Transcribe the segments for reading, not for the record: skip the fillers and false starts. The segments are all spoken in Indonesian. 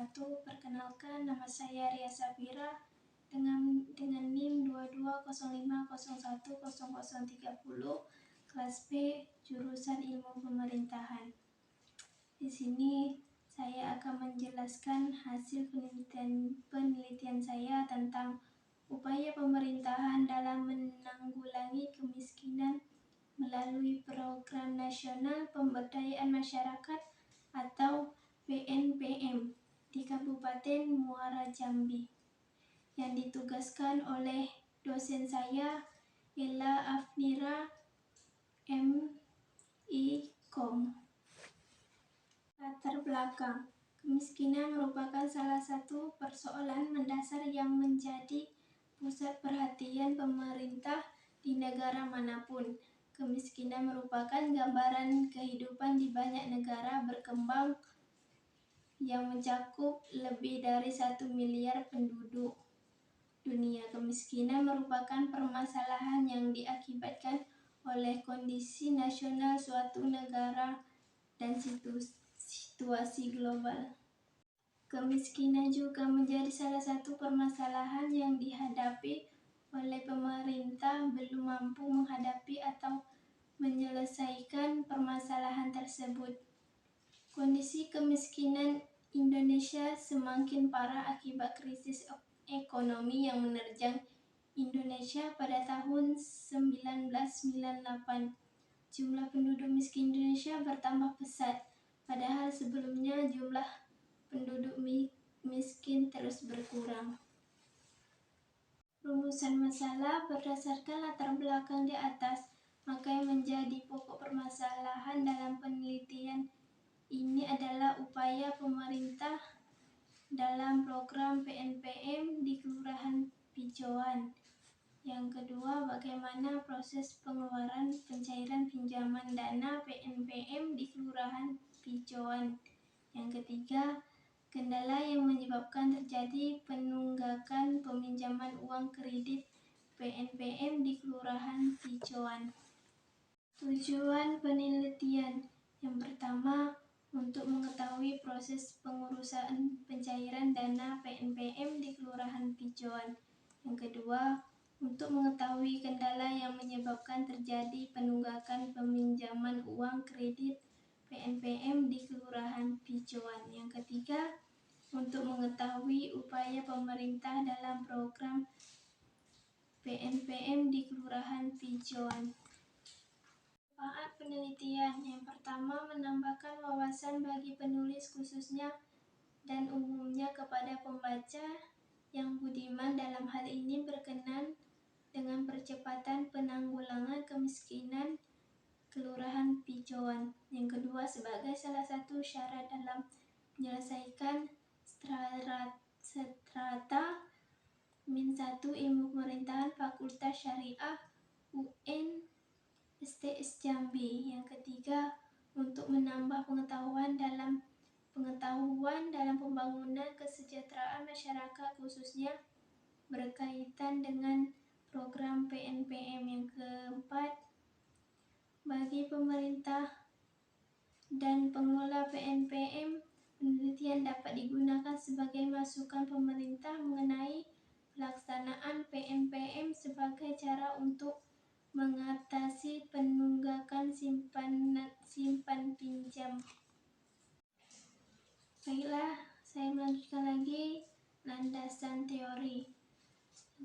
wabarakatuh. Perkenalkan, nama saya Ria Safira dengan NIM 2205010030, kelas B, jurusan Ilmu Pemerintahan. Di sini saya akan menjelaskan hasil penelitian saya tentang upaya pemerintahan dalam menanggulangi kemiskinan melalui Program Nasional Pemberdayaan Masyarakat atau PNPM di Kabupaten Muara Jambi, yang ditugaskan oleh dosen saya Ella Afnira M.I.Com. Latar belakang: kemiskinan merupakan salah satu persoalan mendasar yang menjadi pusat perhatian pemerintah di negara manapun. Kemiskinan merupakan gambaran kehidupan di banyak negara berkembang yang mencakup lebih dari 1 miliar penduduk dunia. Kemiskinan merupakan permasalahan yang diakibatkan oleh kondisi nasional suatu negara dan situasi global. Kemiskinan juga menjadi salah satu permasalahan yang dihadapi oleh pemerintah belum mampu menghadapi atau menyelesaikan permasalahan tersebut. Kondisi kemiskinan Indonesia semakin parah akibat krisis ekonomi yang menerjang Indonesia pada tahun 1998. Jumlah penduduk miskin Indonesia bertambah pesat, padahal sebelumnya jumlah penduduk miskin terus berkurang. Rumusan masalah berdasarkan latar belakang di atas, maka yang menjadi pokok permasalahan dalam penelitian ini adalah upaya pemerintah dalam program PNPM di Kelurahan Pijoan. Yang kedua, bagaimana proses pengeluaran pencairan pinjaman dana PNPM di Kelurahan Pijoan. Yang ketiga, kendala yang menyebabkan terjadi penunggakan peminjaman uang kredit PNPM di Kelurahan Pijoan. Tujuan penelitian: yang pertama, untuk mengetahui proses pengurusan pencairan dana PNPM di Kelurahan Pijoan. Yang kedua, untuk mengetahui kendala yang menyebabkan terjadi penunggakan peminjaman uang kredit PNPM di Kelurahan Pijoan. Yang ketiga, untuk mengetahui upaya pemerintah dalam program PNPM di Kelurahan Pijoan. Manfaat penelitian: yang pertama, menambahkan wawasan bagi penulis khususnya dan umumnya kepada pembaca yang budiman dalam hal ini berkenan dengan percepatan penanggulangan kemiskinan Kelurahan Pijoan. Yang kedua, sebagai salah satu syarat dalam menyelesaikan strata Min 1 Ilmu Pemerintahan Fakultas Syariah UN STS Jambi. Yang ketiga, untuk menambah pengetahuan dalam pembangunan kesejahteraan masyarakat khususnya berkaitan dengan program PNPM. Yang keempat, bagi pemerintah dan pengelola PNPM, penelitian dapat digunakan sebagai masukan pemerintah mengenai pelaksanaan PNPM sebagai cara untuk mengatasi penunggakan simpan pinjam. Baiklah, saya melanjutkan lagi landasan teori.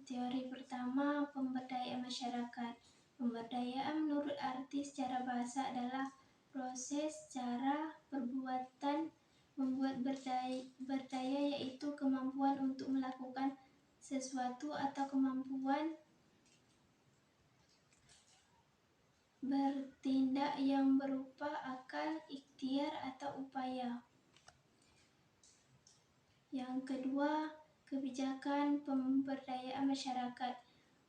Teori pertama, pemberdayaan masyarakat. Pemberdayaan menurut arti secara bahasa adalah proses, cara, perbuatan membuat berdaya, yaitu kemampuan untuk melakukan sesuatu atau kemampuan bertindak yang berupa akal, ikhtiar, atau upaya. Yang kedua, kebijakan pemberdayaan masyarakat.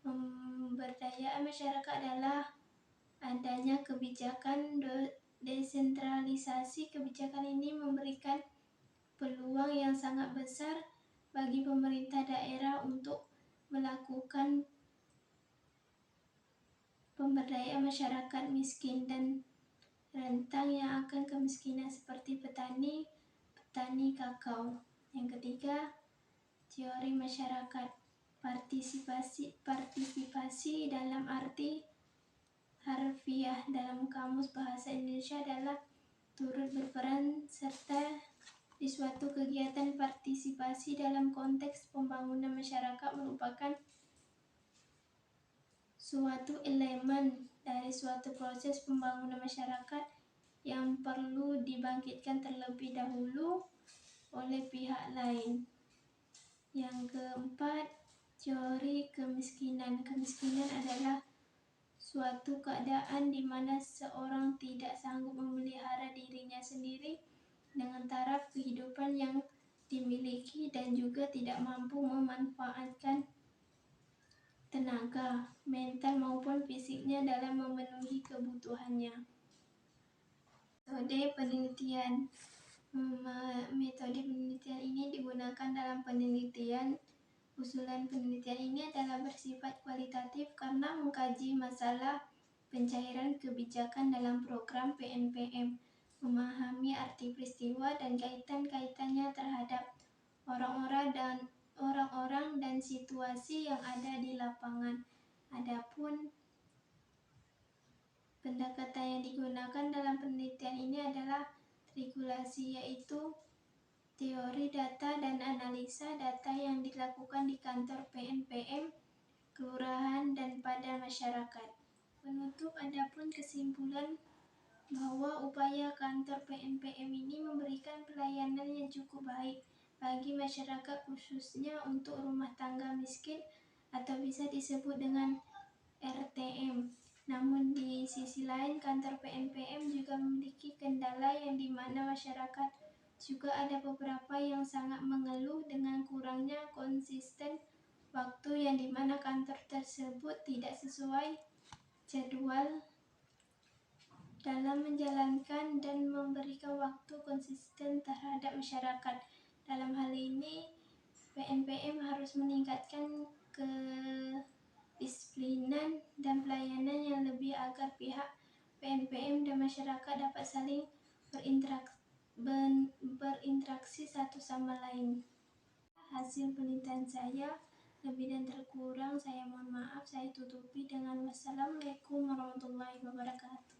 Pemberdayaan masyarakat adalah adanya kebijakan desentralisasi. Kebijakan ini memberikan peluang yang sangat besar bagi pemerintah daerah untuk melakukan pemberdayaan masyarakat miskin dan rentang yang akan kemiskinan seperti petani kakao. Yang ketiga, teori masyarakat. Partisipasi dalam arti harfiah dalam Kamus Bahasa Indonesia adalah turut berperan serta di suatu kegiatan. Partisipasi dalam konteks pembangunan masyarakat merupakan suatu elemen dari suatu proses pembangunan masyarakat yang perlu dibangkitkan terlebih dahulu oleh pihak lain. Yang keempat, teori kemiskinan. Kemiskinan adalah suatu keadaan di mana seorang tidak sanggup memelihara dirinya sendiri dengan taraf kehidupan yang dimiliki dan juga tidak mampu memanfaatkan tenaga, mental maupun fisiknya dalam memenuhi kebutuhannya. Metode penelitian. Metode penelitian ini digunakan dalam penelitian. Usulan penelitian ini adalah bersifat kualitatif karena mengkaji masalah pencairan kebijakan dalam program PNPM, memahami arti peristiwa dan kaitan-kaitannya terhadap orang-orang dan situasi yang ada di lapangan. Adapun pendekatan yang digunakan dalam penelitian ini adalah regulasi, yaitu teori data dan analisa data yang dilakukan di kantor PNPM, kelurahan, dan pada masyarakat. Penutup, adapun kesimpulan bahwa upaya kantor PNPM ini memberikan pelayanan yang cukup baik bagi masyarakat, khususnya untuk rumah tangga miskin atau bisa disebut dengan RTM. Namun di sisi lain, kantor PNPM juga memiliki kendala yang dimana masyarakat juga ada beberapa yang sangat mengeluh dengan kurangnya konsisten waktu yang dimana kantor tersebut tidak sesuai jadwal dalam menjalankan dan memberikan waktu konsisten terhadap masyarakat. Dalam hal ini, PNPM harus meningkatkan kedisiplinan dan pelayanan yang lebih agar pihak PNPM dan masyarakat dapat saling berinteraksi satu sama lain. Hasil penelitian saya, lebih dan terkurang saya mohon maaf. Saya tutupi dengan wassalamualaikum warahmatullahi wabarakatuh.